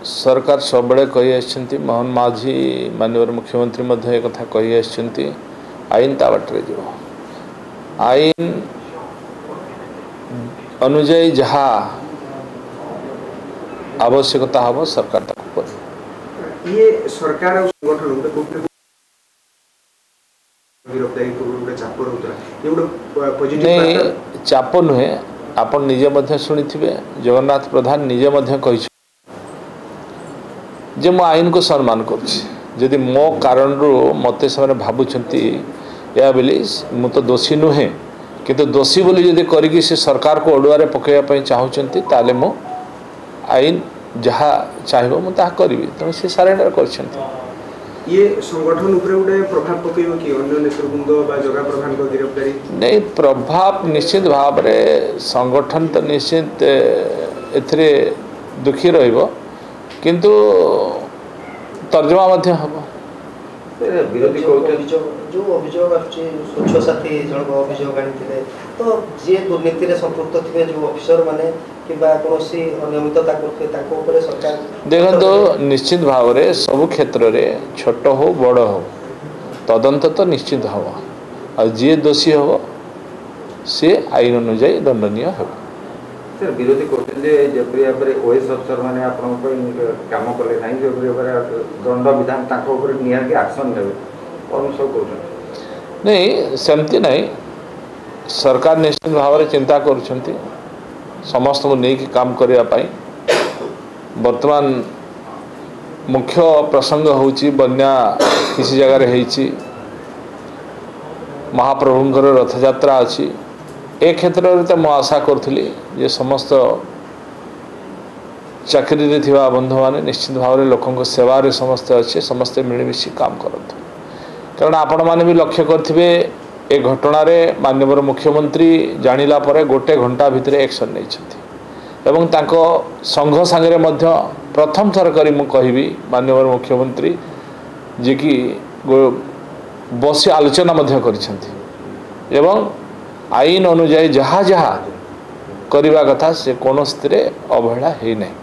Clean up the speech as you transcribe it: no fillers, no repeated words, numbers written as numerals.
सरकार सब बड़े कही मोहन माझी माननीय मुख्यमंत्री मध्य एक कथा कही आईन ता बाटे जो आईन अनुजाई जहाँ आवश्यकता हम सरकार ताको ये सरकार और संगठन नहीं चाप नुहे आप निजे मध्य शुणी जगन्नाथ प्रधान निजे मध्य कही जे मो आईन को सम्मान करुँची मो कारण मत से भावुंट या बोली मु तो दोषी नुहे किंतु दोषी बोली जदि करी से सरकार को अड़ुआरे पकड़ापी चाहूँगी ताले मो आईन जहाँ चाहिए मुझे करी तेणु सी सारेंडर कर ये संगठन उपरे उडे प्रभाव पकेबो कि अन्य नेतृवृंद बा जगह प्रधान को गिरफ्तारी नहीं प्रभाव निश्चित भाव रे संगठन तो निश्चित एथरे दुखी रहिबो किंतु तर्जमा मध्य हबो विरोधी जो अभियोग आछे स्वच्छ साथी जन अभियोग आनिथिले तो जे दुर्नीति रे संपृक्त थिबे जो ऑफिसर माने किबा कोनोसी अनियमितता करथे ताको ऊपर सरकार देखो निश्चित भाव रे सब क्षेत्र रे छोट हो बड़ हो तदंत तो निश्चित हबो आ जे दोषी हबो से आईन अनुसार दंडनीय हबो सर विरोधी कहते जपरी भाई ओएस अफसर मैंने आपम कले ना जपरी दंड विधान निहाती एक्शन ने सब कह नहीं सेमती नहीं सरकार निश्चित भाव में चिंता कर समस्त को नहीं काम करने वर्तमान मुख्य प्रसंग होची बन्या किसी जगह होती महाप्रभुंर रथयात्रा अच्छी ए क्षेत्र में तो मुझे आशा करी जे समस्त चाकरी थिबा बंधु मैंने निश्चित भाव में लोकों सेवार समस्ते अच्छे समस्ते मिलमिशी काम करते कारण आपण मैंने भी लक्ष्य करेंगे ए घटना माननीय मुख्यमंत्री जानिला परे गोटे घंटा भितर एक्शन नहीं संघ सांगे प्रथम थर करी मु कहिबी माननीय मुख्यमंत्री जे कि बसी आलोचना एवं आईन अनुजाई जहाँ जहाँ करने कथा से कौन स्थिति अवहेला है नहीं।